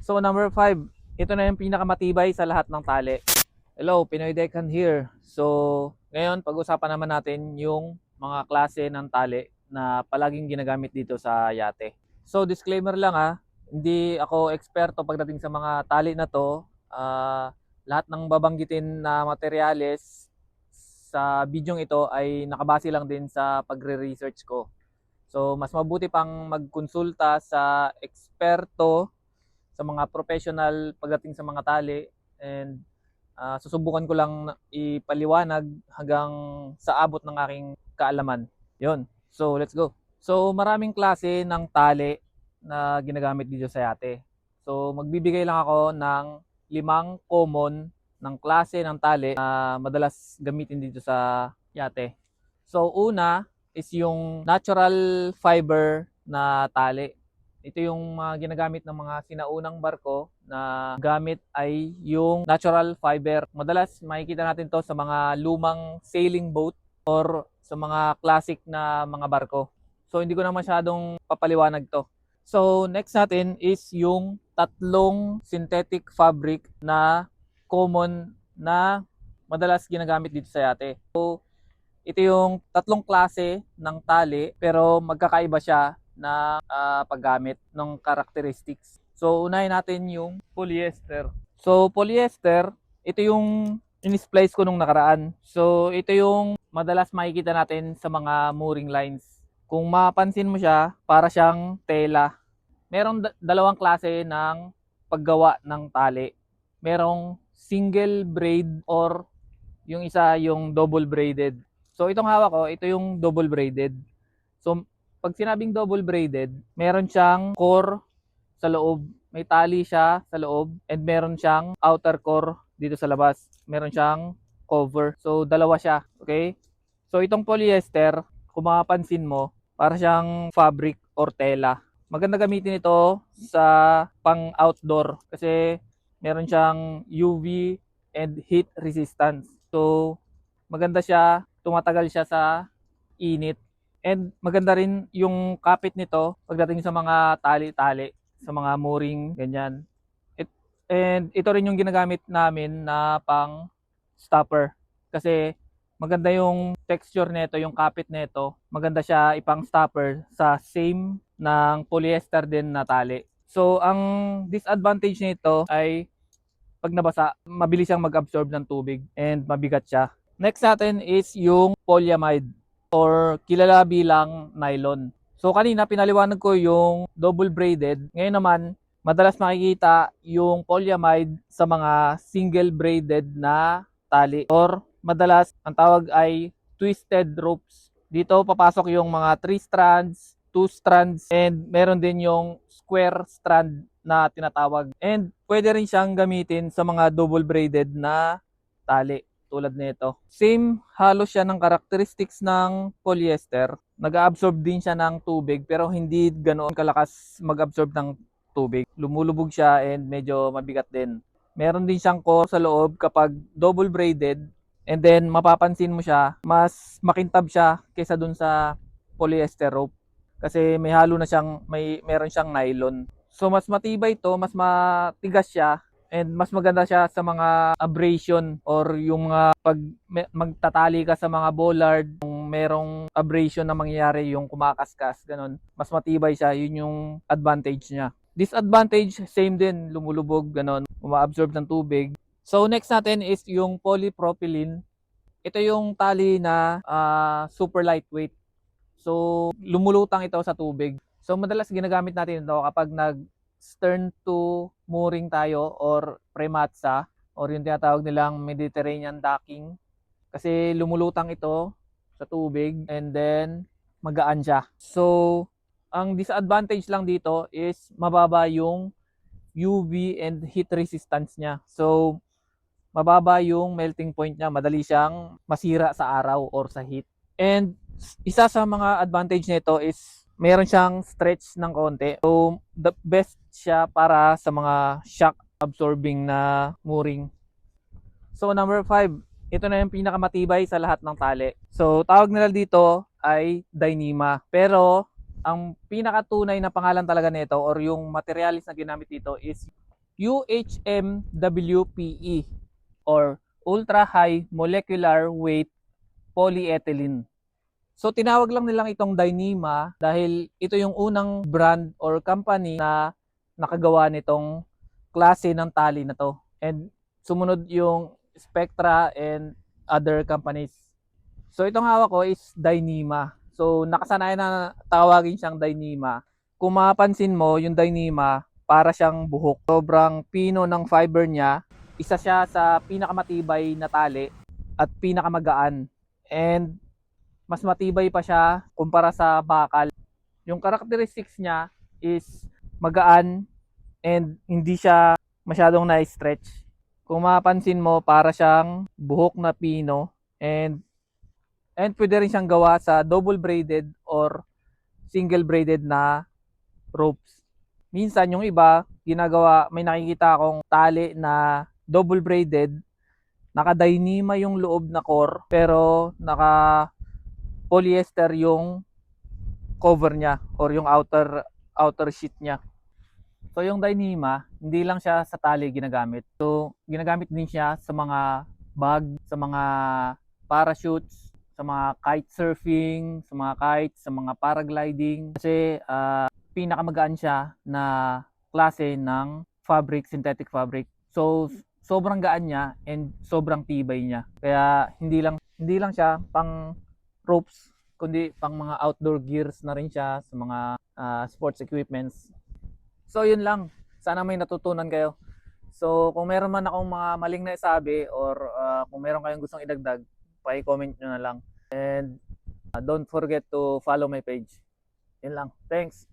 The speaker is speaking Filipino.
So number 5, ito na yung pinakamatibay sa lahat ng tali. Hello, Pinoy Deckhand here. So ngayon pag-usapan naman natin yung mga klase ng tali na palaging ginagamit dito sa yate. So disclaimer lang hindi ako eksperto pagdating sa mga tali na to. Lahat ng babanggitin na materyales sa bidyong ito ay nakabase lang din sa pagre-research ko. So mas mabuti pang magkonsulta sa eksperto, sa mga professional pagdating sa mga tali, and susubukan ko lang ipaliwanag hanggang sa abot ng aking kaalaman. Yon. So let's go. So maraming klase ng tali na ginagamit dito sa yate. So magbibigay lang ako ng 5 common ng klase ng tali na madalas gamitin dito sa yate. So una is yung natural fiber na tali. Ito yung mga ginagamit ng mga sinaunang barko na gamit ay yung natural fiber. Madalas makikita natin to sa mga lumang sailing boat or sa mga classic na mga barko. So hindi ko na masyadong papaliwanag to. So next natin is yung tatlong synthetic fabric na common na madalas ginagamit dito sa yate. So ito yung tatlong klase ng tali pero magkakaiba siya na paggamit ng characteristics. So unahin natin yung polyester. So polyester, ito yung in-splice ko nung nakaraan. So ito yung madalas makikita natin sa mga mooring lines. Kung mapansin mo siya, para siyang tela. Merong dalawang klase ng paggawa ng tali. Merong single braid or yung isa yung double braided. So itong hawak ko, ito yung double braided. So pag sinabing double braided, meron siyang core sa loob, may tali siya sa loob, and meron siyang outer core dito sa labas. Meron siyang cover. So dalawa siya, okay? So itong polyester, kung mapapansin mo, para siyang fabric or tela. Maganda gamitin ito sa pang outdoor kasi meron siyang UV and heat resistance. So maganda siya, tumatagal siya sa init. And maganda rin yung kapit nito pagdating sa mga tali-tali, sa mga mooring, ganyan. And ito rin yung ginagamit namin na pang stopper. Kasi maganda yung texture nito, yung kapit nito. Maganda siya ipang stopper sa same ng polyester din na tali. So ang disadvantage nito ay pag nabasa, mabilis siyang mag-absorb ng tubig and mabigat siya. Next natin is yung polyamide or kilala bilang nylon. So kanina pinaliwanag ko yung double braided. Ngayon naman, madalas makikita yung polyamide sa mga single braided na tali or madalas ang tawag ay twisted ropes. Dito papasok yung mga 3 strands, 2 strands, and meron din yung square strand na tinatawag. And pwede rin siyang gamitin sa mga double braided na tali tulad nito. Same halos siya ng characteristics ng polyester. Nag-absorb din siya ng tubig pero hindi ganoon kalakas mag-absorb ng tubig. Lumulubog siya and medyo mabigat din. Meron din siyang core sa loob kapag double braided, and then mapapansin mo siya, mas makintab siya kaysa dun sa polyester rope kasi may halo na siyang meron siyang nylon. So mas matibay to, mas matigas siya, and mas maganda siya sa mga abrasion or yung pag magtatali ka sa mga bollard, kung merong abrasion na mangyayari, yung kumakaskas, ganun. Mas matibay siya, yun yung advantage niya. Disadvantage, same din, lumulubog, ganun, umaabsorb ng tubig. So next natin is yung polypropylene. Ito yung tali na super lightweight. So lumulutang ito sa tubig. So madalas ginagamit natin ito kapag stern to mooring tayo or prematsa or yung tinatawag nilang Mediterranean docking, kasi lumulutang ito sa tubig and then magaan siya. So ang disadvantage lang dito is mababa yung UV and heat resistance niya. So mababa yung melting point niya, madali siyang masira sa araw or sa heat. And isa sa mga advantage nito is meron siyang stretch ng konti. So the best siya para sa mga shock absorbing na mooring. So number 5, ito na yung pinakamatibay sa lahat ng tali. So tawag nila dito ay Dyneema. Pero ang pinakatunay na pangalan talaga nito or yung materialis na ginamit dito is UHMWPE or Ultra High Molecular Weight Polyethylene. So tinawag lang nilang itong Dyneema dahil ito yung unang brand or company na nakagawa nitong klase ng tali na to. And sumunod yung Spectra and other companies. So itong hawak ko is Dyneema. So nakasanayan na tawagin siyang Dyneema. Kung mapapansin mo, yung Dyneema para siyang buhok. Sobrang pino ng fiber niya. Isa siya sa pinakamatibay na tali at pinakamagaan. And mas matibay pa siya kumpara sa bakal. Yung characteristics niya is magaan and hindi siya masyadong na-stretch. Kung mapapansin mo, para siyang buhok na pino and pwede rin siyang gawa sa double braided or single braided na ropes. Minsan yung iba, ginagawa, may nakikita akong tali na double braided, naka-Dyneema yung loob na core pero naka polyester yung cover niya or yung outer sheet niya. So yung Dyneema, hindi lang siya sa tali ginagamit. So ginagamit din siya sa mga bag, sa mga parachutes, sa mga kite surfing, sa mga kites, sa mga paragliding. Kasi pinakamagaan siya na klase ng fabric, synthetic fabric. So sobrang gaan niya and sobrang tibay niya. Kaya hindi lang siya pang ropes, kundi pang mga outdoor gears na rin siya sa mga sports equipments. So yun lang, sana may natutunan kayo. So kung meron man akong mga maling naisabi or kung meron kayong gustong idagdag, pa-comment nyo na lang. And don't forget to follow my page. Yun lang, thanks.